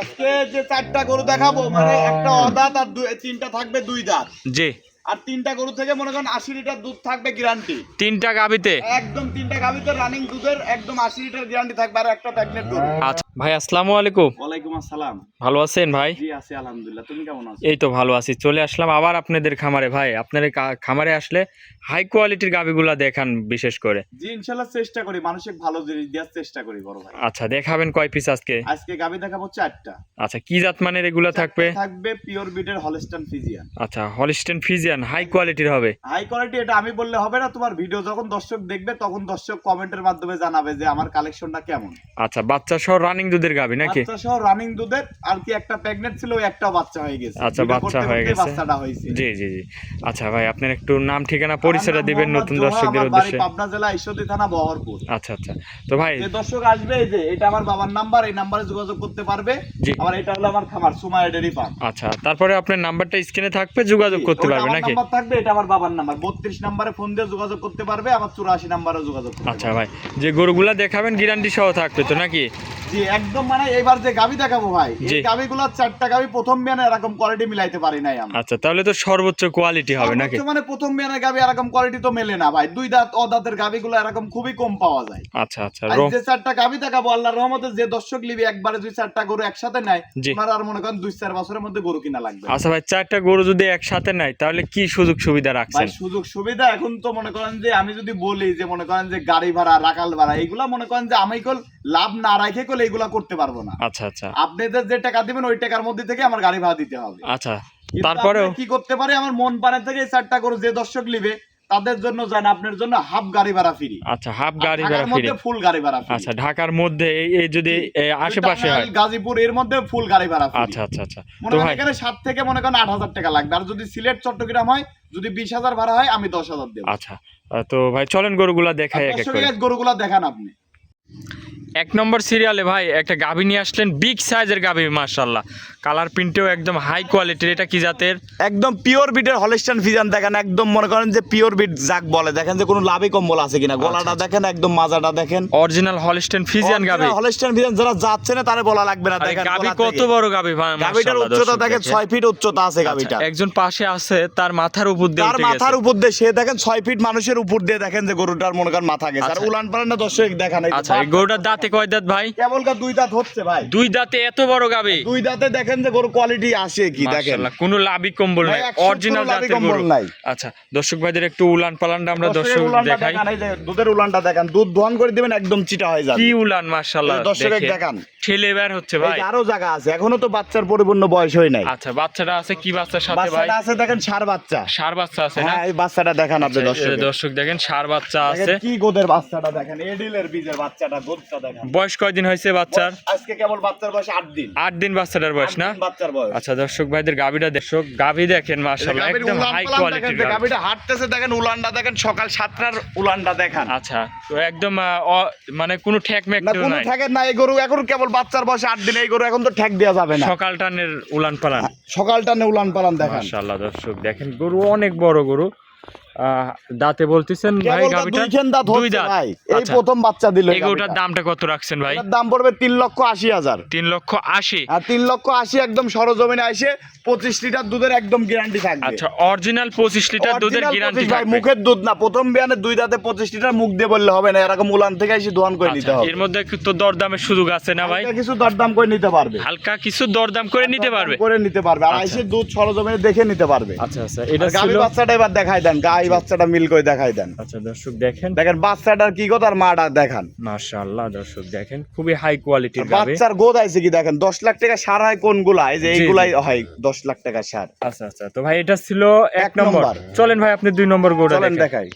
আজকে যে চারটা গরু দেখাবো মানে একটা অদাঁত আর তিনটা থাকবে দুই দাঁত। জি। আর তিনটা গরু থেকে মনে করেন 80 লিটার দুধ থাকবে গ্যারান্টি। তিনটা গাবিতে একদম তিনটা গাবিতে রানিং দুধের একদম 80 লিটার গ্যারান্টি থাকবে আর একটা প্রেগন্যান্ট গরু। আচ্ছা ভাই, আসসালামু আলাইকুম। ওয়ালাইকুম আসসালাম। ভালো আছেন ভাই? জি আছি আলহামদুলিল্লাহ, তুমি কেমন আছো? এই তো ভালো আছি। চলে আসলাম আবার আপনাদের খামারে। ভাই আপনার খামারে আসলে হাই কোয়ালিটির গাবিগুলা দেখান বিশেষ করে। জি ইনশাআল্লাহ চেষ্টা করি, মানুষকে ভালো জিনিস দেওয়ার চেষ্টা করি বড় ভাই। আচ্ছা, দেখাবেন কয় পিস আজকে? আজকে গাবি দেখাবো চারটা। আচ্ছা, কি জাত মানের এগুলা থাকবে? থাকবে পিওর বিটের হলস্টাইন ফ্রিজিয়ান। আচ্ছা, হলস্টাইন ফ্রিজিয়ান হাই কোয়ালিটির হবে। হাই কোয়ালিটি এটা আমি বললে হবে না, তোমার ভিডিও যখন দর্শক দেখবে তখন দর্শক কমেন্টের মাধ্যমে জানাবে যে আমার কালেকশনটা কেমন। আচ্ছা, বাচ্চা সহ রানিং দুধের গাবি নাকি? বাচ্চা সহ রানিং দুধের, আর কি একটা প্রেগন্যান্ট ছিল, ওই একটা বাচ্চা হয়ে গেছে। আচ্ছা, বাচ্চা হয়ে গেছে, বাচ্চাটা হয়েছে। জি জি জি। আচ্ছা ভাই, আপনার একটু নাম ঠিকানা পরিচয়টা দিবেন নতুন দর্শকদের উদ্দেশ্যে। পাবনা জেলা ঈশ্বরদী থানা বহরপুর। আচ্ছা আচ্ছা। তো ভাই যে দর্শক আসবে, এই যে এটা আমার বাবার নাম্বার, এই নাম্বারে যোগাযোগ করতে পারবে। জি। আর এটা হলো আমার খামার সুমাইয়া ডেইরি ফার্ম। আচ্ছা, তারপরে আপনার নাম্বারটা স্ক্রিনে থাকবে, যোগাযোগ করতে পারবে নাকি? নাম্বার থাকবে, এটা আমার বাবার নাম্বার। 32 নম্বরে ফোন দিয়ে যোগাযোগ করতে পারবে, আবার 84 নম্বরে যোগাযোগ করতে পারবে। আচ্ছা ভাই, যে গরুগুলা দেখাবেন গ্যারান্টি সহ থাকবে তো নাকি? জি একদম, মানে এবার যে গাবি দেখাবো ভাই, জি। এই গাবিগুলো চারটা গাবি প্রথম বিয়ানে এরকম কোয়ালিটি মিলাইতে পারি নাই আমি। আচ্ছা, তাহলে তো সর্বোচ্চ কোয়ালিটি হবে নাকি? মানে প্রথম বিয়ানের গাবি এরকম কোয়ালিটি তো মেলে না ভাই। দুই দাঁত অদাঁতের গাবিগুলো এরকম খুবই কম পাওয়া যায়। আচ্ছা আচ্ছা। আর যে চারটা গাবি দেখাবো আল্লাহর রহমতে, যে দর্শক লিবি একবারে দুই চারটা গরু একসাথে নেয়, জি। ওনার আর মনে করেন 2-4 বছরের মধ্যে গরু কিনা লাগবে। আচ্ছা ভাই, চারটা গরু যদি একসাথে নাই তাহলে কি সুযোগ সুবিধা ভাই রাখছেন? সুযোগ সুবিধা এখন তো মনে করেন যে আমি যদি বলি যে মনে করেন যে গাড়ি ভাড়া রাখাল ভাড়া এইগুলা মনে করেন যে আমি কল লাভ না রাখে কল এইগুলা করতে পারবো না। আচ্ছা আচ্ছা। আপনাদের যে টাকা দিবেন ওই টাকার মধ্যে থেকে আমার গাড়ি ভাড়া দিতে হবে। আচ্ছা, কিন্তু তারপরেও আপনি কি করতে পারে, আমার মন পানে থেকে এই চারটা গরু যে দর্শক লিবে তাদের জন্য জান আপনার জন্য হাফ গাড়ি ভাড়া ফ্রি। আচ্ছা, হাফ গাড়ি ভাড়া ফ্রি। মধ্যে ফুল গাড়ি ভাড়া ফ্রি। আচ্ছা, ঢাকার মধ্যে এই যদি আশেপাশে হয়, গাজীপুর এর মধ্যে ফুল গাড়ি ভাড়া ফ্রি। আচ্ছা আচ্ছা আচ্ছা। মনে তো করেন ভাই এখানে 7 থেকে মনে করেন 8,000 টাকা লাগবে। আর যদি সিলেট চট্টগ্রাম হয়, যদি 20,000 ভাড়া হয়, আমি 10,000 দেব। আচ্ছা, তো ভাই চলেন গরুগুলা দেখাই এক এক করে। গরুগুলা দেখান আপনি। এক নম্বর সিরিয়ালে ভাই একটা গাভী নিয়ে আসলেন, বিগ সাইজের গাভী, মাশাআল্লাহ। কালার প্রিন্টেও একদম হাই কোয়ালিটির। এটা কি জাতের? একদম পিওর বিটের হলস্টাইন ফ্রিজিয়ান দেখেন, একদম মনে করেন যে পিওর বিট যাক বলে, দেখেন যে কোনো লাভই কম্বল আছে কিনা। গলাটা দেখেন, একদম মাজাটা দেখেন, অরিজিনাল হলস্টাইন ফ্রিজিয়ান গাভী। হলস্টাইন ফ্রিজিয়ান যারা যাচ্ছে না তারে বলা লাগবে না। দেখেন গাভী কত বড় গাভী ভাই, গাভীটার উচ্চতা দেখেন 6 ফিট উচ্চতা আছে গাভীটা। একজন পাশে আছে, তার মাথার উপর দিয়ে তার মাথার উপর দিয়ে সে দেখেন 6 ফিট মানুষের উপর দিয়ে দেখেন যে গরুটার মনে করেন মাথা গেছে। আর উলান পালান না দর্শক দেখান। আচ্ছা, এই গরুটার দাঁতে কয় দাঁত ভাই? কেবলকা দুই দাঁত হচ্ছে ভাই। দুই দাঁতে এত বড় গাভী? দুই দাঁতে দেখেন যে গরু কোয়ালিটি আসে কি দেখেন। মাশাআল্লাহ, কোনো লাভি কম্বল নাই, অরিজিনাল জাতের গরু। আচ্ছা, দর্শক ভাইদের একটু উলান পালানটা আমরা দর্শক দেখাই। দুধের উলানটা দেখেন, দুধ দহন করে দিবেন একদম চিটা হয়ে যাবে। কি উলান, মাশাআল্লাহ। দর্শক দেখান, ঠেলে বের হচ্ছে ভাই। আরো জায়গা আছে, এখনো তো বাচ্চার পরিপূর্ণ বয়স হয় নাই। আচ্ছা, বাচ্চাটা আছে কি বাচ্চার সাথে ভাই? বাচ্চাটা আছে দেখেন ষাঁড় বাচ্চা। ষাঁড় বাচ্চা আছে না? হ্যাঁ, এই বাচ্চাটা দেখান আপনি দর্শক দেখেন, ষাঁড় বাচ্চা আছে। কি গোদের বাচ্চাটা দেখেন, এডিলের বীজের বাচ্চাটা, গোদটা দেখেন। বয়স কয়দিন হয়েছে বাচ্চার? আজকে কেবল বাচ্চার বয়স 8 দিন। 8 দিন বাচ্চাটার বয়স না? বাচ্চার বয়স। আচ্ছা, দর্শক ভাইদের গাভীটা দর্শক গাভী দেখেন, মাশাআল্লাহ, একদম হাই কোয়ালিটির গাভী। গাভীটা হাঁটতেছে দেখেন, উলানটা দেখেন, সকাল 7টার উলানটা দেখেন। আচ্ছা, তো একদম মানে কোনো ঠেক মেক না, কোনো নাই। ঠেকের না। এই গরু এখন কেবল বাচ্চার বয়স 8 দিন। এই গরু এখন তো ঠেক দেওয়া যাবে না। সকাল টানের উলান পালান, সকাল টানে উলান পালান দেখেন। মাশাআল্লাহ। দর্শক দেখেন, গরু অনেক বড় গরু। দাঁতে বলতেছেন ভাই গাভীটা? দুই দাঁত ভাই। এই প্রথম বাচ্চা দিল। এই গরুটার দামটা কত রাখছেন ভাই? এর দাম পড়বে 3,80,000। 3,80,000। আর 3,80,000 একদম সরজমিনে এসে 25 লিটার দুধের একদম গ্যারান্টি থাকবে। আচ্ছা, অরিজিনাল 25 লিটার দুধের গ্যারান্টি ভাই, থাকবে। মুখের দুধ না, প্রথম বিয়ানে দুই দাঁতে 25 লিটার মুখ দিয়ে বললে হবে না, এরকম উলান থেকে এসে দোয়ান করে নিতে হবে। এর মধ্যে তো দরদামের সুযোগ আছে না ভাই? কিছু দরদাম করে নিতে পারবে, হালকা কিছু দরদাম করে নিতে পারবে, আর এসে দুধ সরজমিনে দেখে নিতে পারবে। আচ্ছা আচ্ছা। এটা গাভী ছিল। বাচ্চাটা এবার দেখাই দেন, গাভী বাচ্চাটা মিল করে দেখাই দেন। আচ্ছা, দর্শক দেখেন, দেখেন বাচ্চাটার কি কথা, আর মাটা দেখান। মাশাআল্লাহ। দর্শক দেখেন, খুবই হাই কোয়ালিটির গাভী। বাচ্চার গোদ আছে কি দেখেন। 10 লাখ টাকা সার হয় কোনগুলা? এই যে এইগুলাই হয় 10 লাখ টাকা সার। আচ্ছা আচ্ছা। তো ভাই এটা ছিল এক এক নম্বর। নম্বর। চলেন ভাই, আপনি 2 নম্বর গরুটা চলেন দেখান। দেখাই।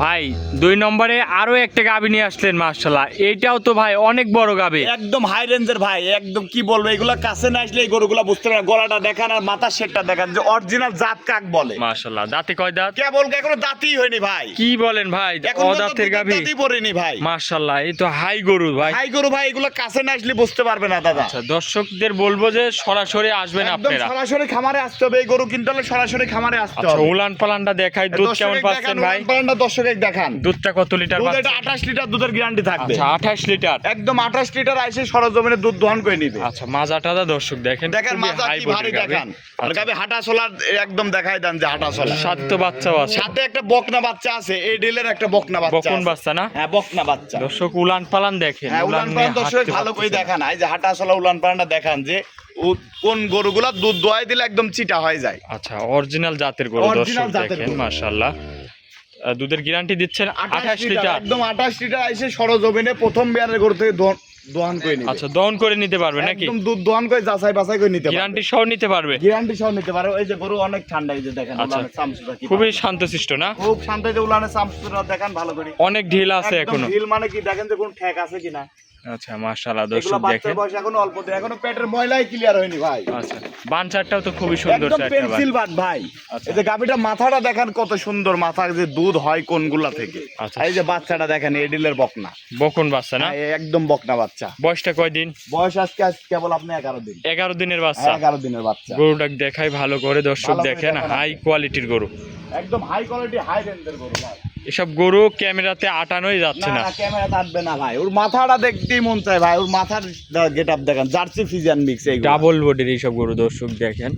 ভাই 2 নম্বরে আরো একটা গাভী নিয়ে আসলেন, মাশাআল্লাহ। এইটাও তো ভাই অনেক বড় গাভী, একদম হাই রেঞ্জের ভাই। একদম কি বলবো, এগুলা কাছে না আসলে এই গরুগুলা বুঝতে পারে। গলাটা দেখান আর মাথার শেপটা দেখান, যে অরিজিনাল জাত কাক বলে। মাশাআল্লাহ। দাঁতে কয় দাঁত? কেবল এখনো দাঁতই হয়নি ভাই। কি বলেন ভাই, অদাঁতের গাভী? দাঁতই পড়েনি ভাই। মাশাআল্লাহ, এই তো হাই গরু ভাই। হাই গরু ভাই, এগুলো কাছে না আসলে বুঝতে পারবে না দাদা। আচ্ছা, দর্শকদের বলবো যে সরাসরি আসবেন একদম আপনারা। সরাসরি খামারে আসতে হবে। এই গরু কিনতে হলে সরাসরি খামারে আসতে আচ্ছা, হবে। উলান পালানটা দেখাই, দুধ কেমন পাচ্ছেন ভাই? উলান পালানটা দর্শক দেখান দুধটা কত লিটার? দুধ এটা 28 লিটার দুধের গ্যারান্টি থাকবে। আচ্ছা 28 লিটার, একদম 28 লিটার আইসে সরজমিনে দুধ দহন করে নিবে। আচ্ছা মাজাটা দর্শক দেখেন, দেখেন খুবই মাজা high কি body ভারী গাভী। দেখান। আর গাবে হাঁটা চলার একদম দেখাই দেন যে হাঁটা চলা। সাথে তো বাচ্চাও আছে, সাথে একটা বকনা বাচ্চা আছে, এই ডিলের একটা বকনা বাচ্চা বকন আছে। বাচ্চা না? হ্যাঁ বকনা বাচ্চা। দর্শক উলান পালান দেখেন, হ্যাঁ উলান পালান নিয়ে দর্শক হাঁটতে ভালো করে পারতেছে। দেখান। এই যে হাঁটা চলা উলান পালানটা দেখান যে কোন গরুগুলা দুধ দোয়াই দিলে একদম চিটা হয়ে যায়। আচ্ছা অরিজিনাল জাতের গরু দর্শক Original জাতের দেখেন গরু। মাশাআল্লাহ। দুধের গ্যারান্টি দিচ্ছেন 28 লিটার লিটার। একদম 28 লিটার আইসে সরজমিনে প্রথম বিয়ারের গরু থেকে দোয়ান করে নিবে। আচ্ছা দহন করে নিতে পারবে নাকি? একদম দুধ দোয়ান করে যাচাই বাছাই করে নিতে পারবে। গ্যারান্টি সহ নিতে পারবে? গ্যারান্টি সহ নিতে পারো। এই যে গরু অনেক ঠান্ডা, এই যে দেখেন আচ্ছা। উলানের চামচুটা কি খুবই পাতলা। শান্তশিষ্ট না? খুব শান্ত, এই যে উলানের চামচুটা দেখেন ভালো করে। অনেক ঢিল আছে একদম এখনো। ঢিল মানে কি দেখেন যে কোন ঠেক আছে কিনা। আচ্ছা মাশাআল্লাহ এগুলো দর্শক বাচ্চার দেখেন। বয়স এখনো অল্প, এখনো পেটের ময়লাই ক্লিয়ার হয়নি ভাই। আচ্ছা বানচারটাও তো খুবই সুন্দর একদম চারটা পেন্সিল বাট ভাই। আচ্ছা। এই যে গাবিটা মাথাটা দেখেন কত সুন্দর, মাথা যে দুধ হয় কোনগুলা থেকে। আচ্ছা। এই যে বাচ্চাটা দেখেন এডিলের বকনা। বকন বাচ্চা না? হ্যাঁ, একদম বকনা বাচ্চা। বয়সটা কয়দিন? বয়স আজকে কেবল আপনি 11 দিন। 11 দিনের বাচ্চা। 11 দিনের বাচ্চা। গরুটা দেখাই ভালো করে দর্শক ভালো করে দেখেন, দেখান। হাই কোয়ালিটির গরু। একদম হাই কোয়ালিটি হাই রেঞ্জের গরু ভাই। এসব গরু ক্যামেরাতে আটানোই যাচ্ছে না না। না ক্যামেরা থাকবে না ভাই। ওর মাথাটা দেখতেই মন চায় ভাই। ওর মাথার গেটআপ দেখেন, জার্সি ফিজিয়ান মিক্স এইগুলো। ডাবল বডির এইসব গরু দর্শক দেখেন,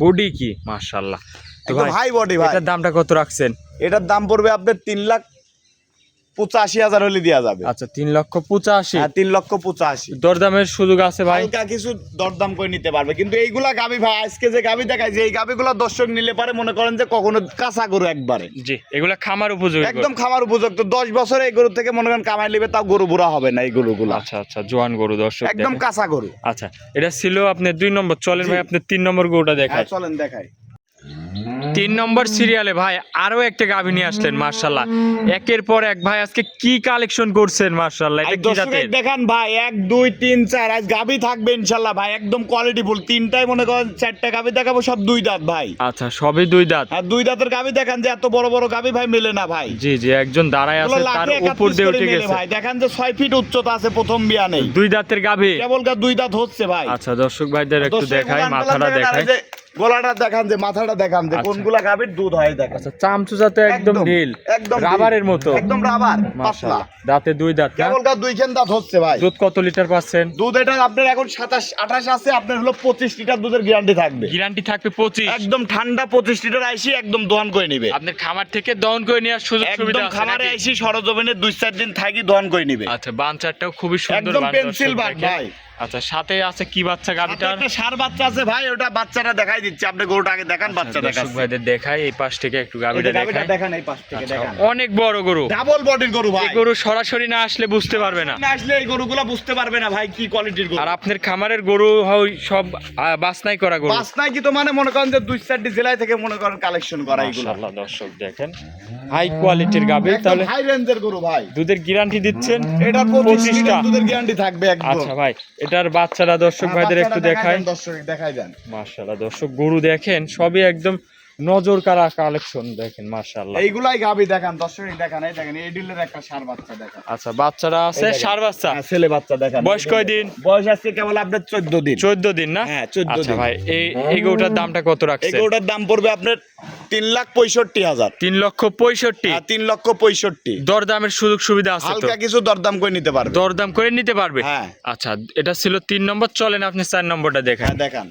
বডি কি মাশাআল্লাহ। তো একদম ভাই হাই বডি ভাই। এটার দামটা কত রাখছেন? এটার দাম পড়বে আপনার 3,85,000 হলে দেওয়া যাবে। আচ্ছা 3,85,000। হ্যাঁ 3,85,000। দরদামের সুযোগ আছে ভাই? হালকা কিছু দরদাম করে নিতে পারবে, কিন্তু এইগুলা গাবি ভাই আজকে যে গাবি দেখায় যে এই গাবিগুলা দর্শক নিলে পারে মনে করেন যে কখনো কাঁচা গরু একবারে জি, এগুলা খামার উপযোগী গরু। একদম খামার উপযুক্ত। 10 বছরে এই গরু থেকে মনে করেন কামাই নেবে, তাও গরু বুড়া হবে না এই গরুগুলো। আচ্ছা আচ্ছা জোয়ান গরু দর্শক একদম দেখেন। কাঁচা গরু। আচ্ছা এটা ছিল আপনার 2 নম্বর। চলেন জি। ভাই আপনি 3 নম্বর গরুটা দেখায়। হ্যাঁ চলেন দেখাই। 3 নম্বর সিরিয়ালে ভাই আরো একটা গাভী নিয়ে আসলেন মাশাআল্লাহ। একের পর এক ভাই আজকে কি কালেকশন করছেন মাশাআল্লাহ। এটা এই কি দর্শক জাতের? দেখান ভাই 1 2 3 4 আজ গাবি থাকবে ইনশাআল্লাহ ভাই, একদম কোয়ালিটি ফুল। তিনটাই মনে করেন 4টা গাবি দেখাবো, সব 2 দাঁত ভাই। আচ্ছা সবই 2 দাঁত। আর 2 দাঁতের গাবি দেখান যে এত বড় বড় গাবি ভাই মেলে না ভাই। জি জি একজন দাঁড়ায় আছে, এগুলো তার লাখে 31 উপর দিয়ে করে উঠে মেলে গেছে। ভাই। দেখেন যে 6 ফিট উচ্চতা আছে প্রথম বিয়া নেই। 2 দাঁতের গাভী। কেবল 2 দাঁত হচ্ছে ভাই। আচ্ছা দর্শক ভাইদের একটু দর্শক দেখাই, উলান মাথাটা পালান দেখেন, আর দেখাই। এই যে গলাটা দেখান, যে মাথাটা দেখান যে আচ্ছা। কোনগুলা গাবির দুধ হয় দেখেন। আচ্ছা চামচু যাতে একদম ঢিল, একদম রাবারের মতো। একদম রাবার পাতলা। মাশাআল্লাহ দাঁতে 2 দাঁত না? কেবল 2 খান দাঁত হচ্ছে ভাই। দুধ কত লিটার পাচ্ছেন? দুধ এটা আপনার এখন 27 28 আছে, আপনার হলো 25 লিটার দুধের গ্যারান্টি থাকবে। গ্যারান্টি থাকবে 25। একদম ঠান্ডা 25 লিটার আইসি একদম দহন করে নিবে। আপনার খামার থেকে দহন করে নেওয়ার সুযোগ সুবিধা একদম আছে খামারে নাকি? আইসি সরজমিনে 2-4 দিন থাকি দহন করে নিবে। আচ্ছা বানচারটাও খুবই সুন্দর একদম বান পেন্সিল দর্শক বাট দেখেন। ভাই। আচ্ছা সাথে আছে কি বাচ্চা সাথে গাবিটার? একটা ষাঁড় বাচ্চা আছে ভাই, ওটা বাচ্চাটা দেখাই দিচ্ছি। আপনি গরুটা আগে দেখান, বাচ্চা দর্শক দেখান। ভাইদের দেখাই, এই পাশ থেকে একটু গাবিটা দেখাই। দেখান এই পাশ থেকে আচ্ছা, দেখান। অনেক বড় গরু। ডাবল বডির গরু ভাই। এই গরু সরাসরি না আসলে বুঝতে পারবে না। না আসলে এই গরুগুলো বুঝতে পারবে না ভাই কি কোয়ালিটির গরু। আর আপনার খামারের গরু হয় সব বাছনাই করা গরু। বাস নাই কি তো মানে মনে করেন যে 2-4টি জেলায় থেকে মনে করেন কালেকশন করা এগুলো। মাশাআল্লাহ দর্শক দেখেন হাই কোয়ালিটির গাবি। তাহলে হাই রেঞ্জের গরু ভাই। দুধের গ্যারান্টি দিচ্ছেন এটা 25 25টা। লিটার দুধের গ্যারান্টি থাকবে একদম। আচ্ছা ভাই এটার বাচ্চারা দর্শক ভাইদের একটু দেখাই। দর্শক দেখাই দেন। মাশাআল্লাহ দর্শক গরু দেখেন সবই একদম নজর কাড়া কালেকশন দেখেন মাশাআল্লাহ। এইগুলাই গাবি দেখান, দর্শক দেখান। এই দেখেন এই ডিলের একটা ষাঁড় বাচ্চা দেখান। আচ্ছা বাচ্চারা আছে, দেখেন। ষাঁড় বাচ্চা। হ্যাঁ, ছেলে বাচ্চা দেখান। বয়স কয়দিন? বয়স আছে কেবল আপনার 14 দিন। 14 দিন না? হ্যাঁ, 14 আচ্ছা দিন। ভাই এই গরুটার দামটা কত এই রাখছেন? গরুটার দাম পড়বে আপনার 3,65,000। 3,65,000। হ্যাঁ 3,65,000। দরদামের সুযোগ সুবিধা আছে তো? হালকা কিছু দরদাম করে নিতে পারবে। দরদাম করে নিতে পারবে? হ্যাঁ। আচ্ছা এটা ছিল 3 নম্বর। চলেন আপনি 4 নম্বরটা দেখান। হ্যাঁ দেখান।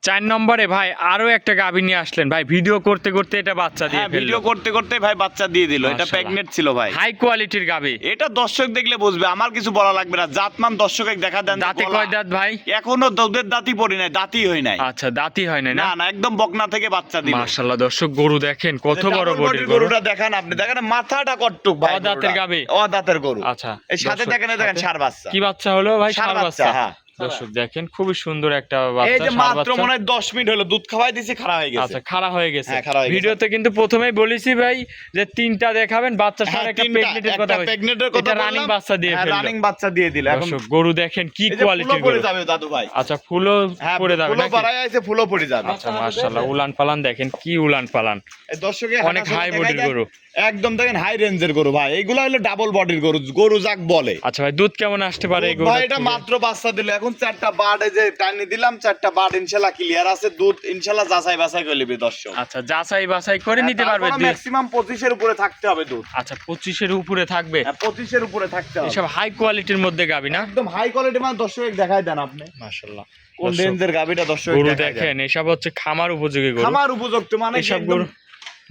4 নম্বরে ভাই আরো একটা গাভী নিয়ে আসলেন ভাই, ভিডিও করতে করতে এটা বাচ্চা দিয়ে হ্যাঁ ফেললো। ভিডিও করতে করতে ভাই বাচ্চা দিয়ে দিল। এটা মাশাআল্লাহ। প্রেগনেন্ট ছিল ভাই। হাই কোয়ালিটির গাভী। এটা দর্শক দেখলে বুঝবে, আমার কিছু বলা লাগবে না। জাতমান দর্শকে দেখা দেন। যে দাঁতে গলা- কয় দাঁত ভাই? এখনো দুধের দাঁতই পড়ি নাই, দাঁতই হয় নাই। আচ্ছা দাঁতই হয় না? না না একদম বকনা থেকে বাচ্চা দিবে। মাশাআল্লাহ দর্শক গরু দেখেন কত বড় ডাবল বডির গরু। গরুটা দেখান, আপনি দেখেন মাথাটা কটটুক ভাই। অদাঁতের গাভী? অদাঁতের গরু। আচ্ছা এই সাথে দর্শক, দেখেন এই দেখেন সাথে ষাঁড় বাচ্চা। কি বাচ্চা হলো ভাই? ষাঁড় ষাঁড় বাচ্চা, বাচ্চা। হ্যাঁ। দর্শক দেখেন খুবই সুন্দর একটা এই বাচ্চা, যে ষাঁড় মাত্র বাচ্চা। মনে হয় 10 মিনিট হলো দুধ খাওয়াই দিছি, খারাপ হয়ে গেছে। আচ্ছা খাড়া হয়ে গেছে। হ্যাঁ, খাড়া হয়ে গেছে। ভিডিওতে কিন্তু প্রথমেই বলেছি ভাই যে 3টা দেখাবেন, বাচ্চার হ্যাঁ, সাথে একটা তিনটা, প্রেগনেন্টের কথা একটা বলছি। প্রেগনেন্টের কথা এটা রানিং বললাম। বাচ্চা দিয়ে হ্যাঁ, ফেললো। রানিং বাচ্চা দিয়ে দিল। এখন দর্শক গরু দেখেন কি এই যে ফুলও কোয়ালিটির পড়ে গরু। যাবে দাদু ভাই। আচ্ছা ফুলও হ্যাঁ পড়ে যাবে ফুলও নাকি? পাড়ায় আছে, ফুলও পড়ে যাবে। আচ্ছা মাশাআল্লাহ উলান পালান দেখেন কি উলান পালান। এই দর্শকে অনেক হাঁটা high চলা body-র দেখাই দেন। গরু। একদম দেখেন হাই রেঞ্জের গরু ভাই। এইগুলা হলো ডাবল বডির গরু, গরু যাক বলে। আচ্ছা ভাই দুধ কেমন আসতে পারে এই ভাই গরুটা এটা থেকে? মাত্র বাচ্চা দিল, এখন দেখুন 4টা বার্ড এই যে টাইনি দিলাম, 4টা বার্ড ইনশাআল্লাহ ক্লিয়ার আছে, দুধ ইনশাআল্লাহ যাচাই বাছাই করে নেবে দর্শক। আচ্ছা, যাচাই বাছাই করে নিতে পারবে। ম্যাক্সিমাম 25 এর উপরে থাকতে হবে দুধ। আচ্ছা, 25 এর উপরে থাকবে। 25 এর উপরে থাকতে হবে। এসব হাই কোয়ালিটির মধ্যে গাবি না, একদম হাই কোয়ালিটি, মানে দর্শক দেখাই দেন আপনি মাশাআল্লাহ। কোন রেঞ্জের গাবিটা দর্শক গরু দেখাই দেন। দেখেন, এসব হচ্ছে খামার উপযোগী গরু। খামার উপযুক্ত মানে এসব গরু,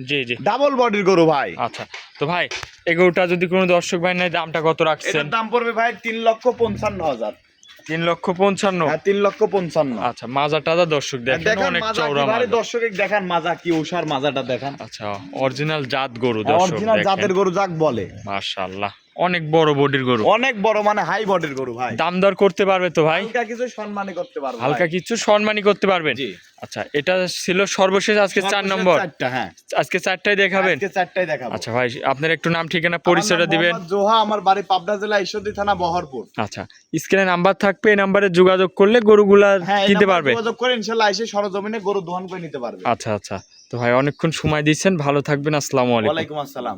জি জি, ডাবল বডির গরু ভাই। আচ্ছা, তো ভাই এই গরুটা যদি কোনো দর্শক ভাই নাই, দামটা কত রাখছেন? এটার দাম পড়বে ভাই 3,55,000। 3,55,000। হ্যাঁ 3,55,000। আচ্ছা, মাজা টাজা দর্শক দেখেন, দেখেন অনেক মাজা চওড়া কি ভাই, মাজা। দর্শক দেখান মাজা কি উষার মাজাটা দেখেন। আচ্ছা, অরিজিনাল জাত গরু দর্শক অরিজিনাল জাতের দেখেন, গরু যাক বলে। মাশাআল্লাহ, অনেক বড় বডির গরু। অনেক বড় মানে হাই বডির গরু ভাই। দাম দর করতে পারবে তো ভাই? হালকা কিছু সম্মানই করতে পারবো হালকা ভাই। কিছু সম্মানই করতে পারবেন। জি। আচ্ছা, এটা ছিল সর্বশেষ, আজকে 4 নম্বর। 4টা, হ্যাঁ আজকে 4টাই দেখাবেন। আজকে 4টাই দেখাবো। আচ্ছা ভাই, আপনার একটু নাম ঠিকানা পরিচয়টা দিবেন। মোহাম্মদ জোহা, আমার বাড়ি পাবনা জেলা ঈশ্বরদী থানা বহরপুর। আচ্ছা, স্ক্রিনে নাম্বার থাকবে, এই নাম্বারে যোগাযোগ করলে গরুগুলা হ্যাঁ কিনতে পারবে। যোগাযোগ করে ইনশাআল্লাহ এসে সরজমিনে গরু দহন করে নিতে পারবে। আচ্ছা আচ্ছা, তো ভাই অনেকক্ষণ সময় দিচ্ছেন, ভালো থাকবেন, আসসালামু আলাইকুম। ওয়ালাইকুম আসসালাম।